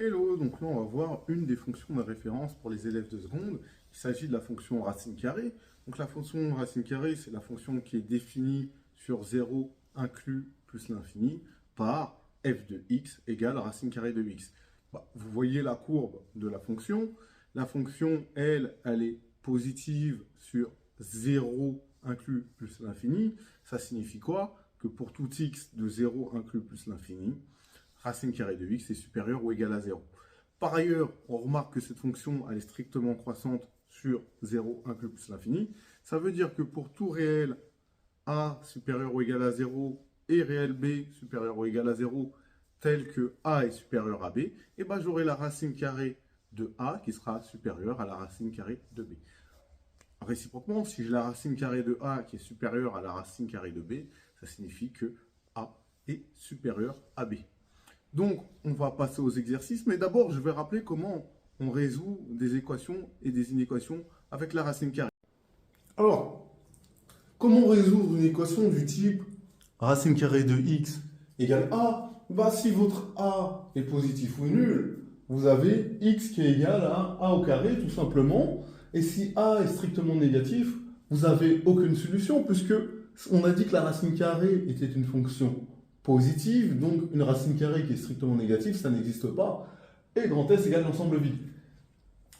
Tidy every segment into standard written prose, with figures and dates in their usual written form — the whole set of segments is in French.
Hello, donc là on va voir une des fonctions de référence pour les élèves de seconde. Il s'agit de la fonction racine carrée. Donc la fonction racine carrée, c'est la fonction qui est définie sur 0 inclus plus l'infini par f de x égale racine carrée de x. Vous voyez la courbe de la fonction. La fonction, elle est positive sur 0 inclus plus l'infini. Ça signifie quoi? Que pour tout x de 0 inclus plus l'infini, racine carrée de x est supérieure ou égale à 0. Par ailleurs, on remarque que cette fonction elle est strictement croissante sur 0 inclus plus l'infini. Ça veut dire que pour tout réel a supérieur ou égal à 0 et réel b supérieur ou égal à 0, tel que a est supérieur à b, et ben j'aurai la racine carrée de a qui sera supérieure à la racine carrée de b. Réciproquement, si j'ai la racine carrée de a qui est supérieure à la racine carrée de b, ça signifie que a est supérieur à b. Donc, on va passer aux exercices, mais d'abord, je vais rappeler comment on résout des équations et des inéquations avec la racine carrée. Alors, comment résoudre une équation du type racine carrée de x égale a? Si votre a est positif ou nul, vous avez x qui est égal à a au carré, tout simplement. Et si a est strictement négatif, vous n'avez aucune solution, puisque on a dit que la racine carrée était une fonction positive, donc une racine carrée qui est strictement négative, ça n'existe pas, et grand S égale l'ensemble vide.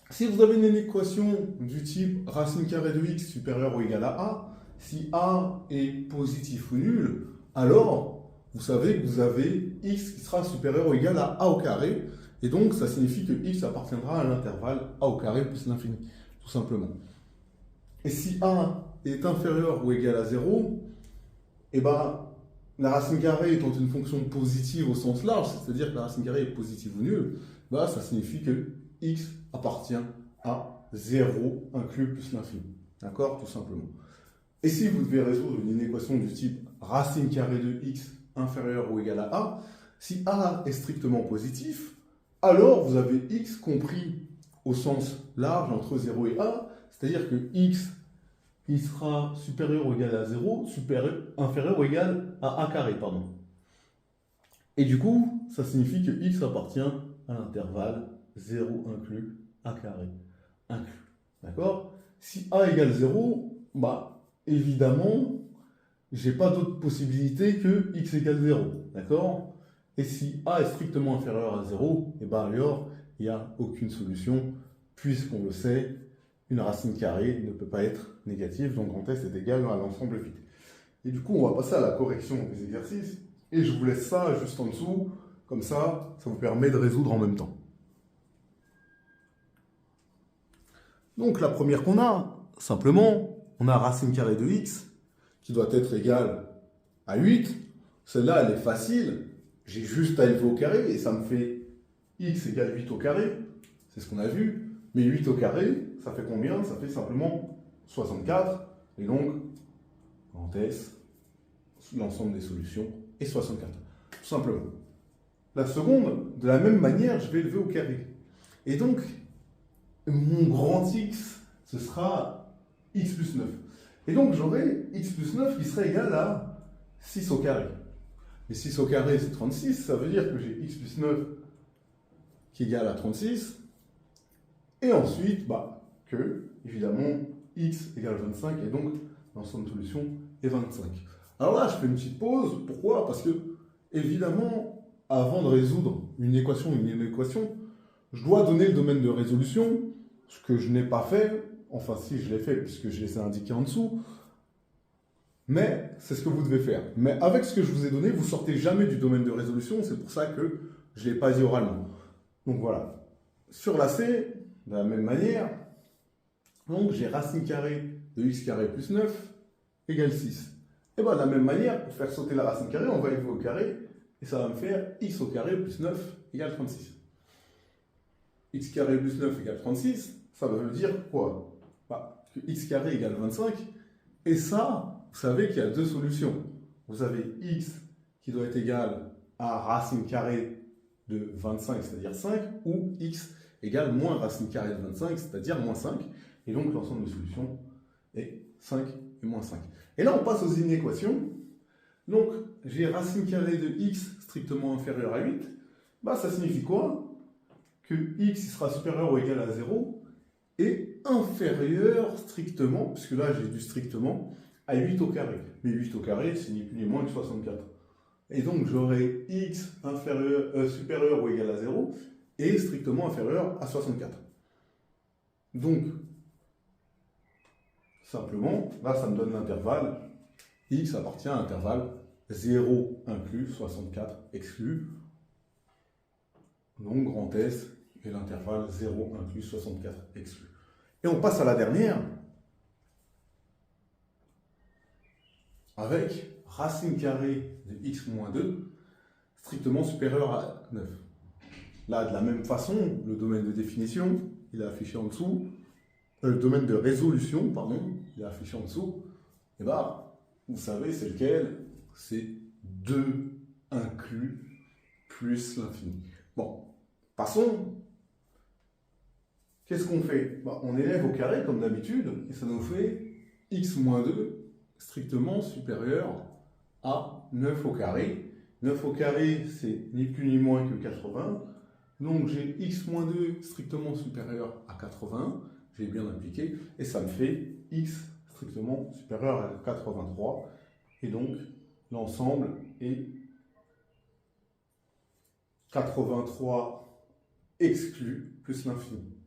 Si vous avez une équation du type racine carrée de x supérieure ou égale à a, si a est positif ou nul, alors vous savez que vous avez x qui sera supérieur ou égal à a au carré, et donc ça signifie que x appartiendra à l'intervalle a au carré plus l'infini, tout simplement. Et si a est inférieur ou égal à 0, et la racine carrée étant une fonction positive au sens large, c'est-à-dire que la racine carrée est positive ou nulle, ça signifie que x appartient à 0 inclus plus l'infini. D'accord? Tout simplement. Et si vous devez résoudre une inéquation du type racine carrée de x inférieure ou égale à a, si a est strictement positif, alors vous avez x compris au sens large entre 0 et a, c'est-à-dire que x qui sera supérieur ou égal à 0, inférieur ou égal à a carré, pardon. Et du coup, ça signifie que x appartient à l'intervalle 0 inclus a carré inclus. D'accord? Si a égale 0, évidemment, j'ai pas d'autre possibilité que x égale 0. D'accord? Et si a est strictement inférieur à 0, alors il n'y a aucune solution, puisqu'on le sait, une racine carrée ne peut pas être négative, donc grand S est égal à l'ensemble vide. Et du coup, on va passer à la correction des exercices, et je vous laisse ça juste en dessous, comme ça vous permet de résoudre en même temps. Donc la première qu'on a, simplement, on a racine carrée de x, qui doit être égale à 8. Celle-là, elle est facile, j'ai juste à élever au carré, et ça me fait x égale 8 au carré, c'est ce qu'on a vu. Mais 8 au carré, ça fait combien? Ça fait simplement 64. Et donc, grand S, l'ensemble des solutions est 64. Tout simplement. La seconde, de la même manière, je vais élever au carré. Et donc, mon grand X, ce sera x plus 9. Et donc, j'aurai x plus 9 qui serait égal à 6 au carré. Et 6 au carré, c'est 36. Ça veut dire que j'ai x plus 9 qui est égal à 36. Et ensuite, évidemment, x égale 25, et donc l'ensemble de solutions est 25. Alors là, je fais une petite pause. Pourquoi? Parce que, évidemment, avant de résoudre une équation, je dois donner le domaine de résolution, ce que je n'ai pas fait. Enfin, si, je l'ai fait, puisque je l'ai indiqué en dessous. Mais c'est ce que vous devez faire. Mais avec ce que je vous ai donné, vous ne sortez jamais du domaine de résolution. C'est pour ça que je ne l'ai pas dit oralement. Donc voilà. Sur la C, de la même manière, donc j'ai racine carrée de x carré plus 9 égale 6. Et de la même manière, pour faire sauter la racine carrée, on va élever au carré, et ça va me faire x au carré plus 9 égale 36. X carré plus 9 égale 36, ça veut dire quoi? Que x carré égale 25, et ça, vous savez qu'il y a deux solutions. Vous avez x qui doit être égal à racine carrée de 25, c'est-à-dire 5, ou x égale moins racine carrée de 25, c'est-à-dire moins 5. Et donc, l'ensemble des solutions est 5 et moins 5. Et là, on passe aux inéquations. Donc, j'ai racine carrée de x strictement inférieure à 8. Ça signifie quoi? que x sera supérieur ou égal à 0 est inférieur strictement, puisque là j'ai du strictement, à 8 au carré. Mais 8 au carré, c'est ni plus ni moins que 64. Et donc j'aurai x supérieur ou égal à 0 et strictement inférieur à 64. Donc, simplement, là ça me donne l'intervalle. X appartient à l'intervalle 0 inclus, 64 exclu. Donc grand S et l'intervalle 0 inclus, 64 exclu. Et on passe à la dernière avec racine carrée de x moins 2 strictement supérieur à 9. Là, de la même façon, le domaine de définition, il est affiché en dessous. Le domaine de résolution, pardon, il est affiché en dessous. Et bien, vous savez, c'est lequel? C'est 2 inclus plus l'infini. Bon, passons. Qu'est-ce qu'on fait? On élève au carré, comme d'habitude, et ça nous fait x moins 2 strictement supérieur à 9 au carré. 9 au carré, c'est ni plus ni moins que 80. Donc j'ai x moins 2 strictement supérieur à 80. J'ai bien appliqué. Et ça me fait x strictement supérieur à 83. Et donc l'ensemble est 83 exclu plus l'infini.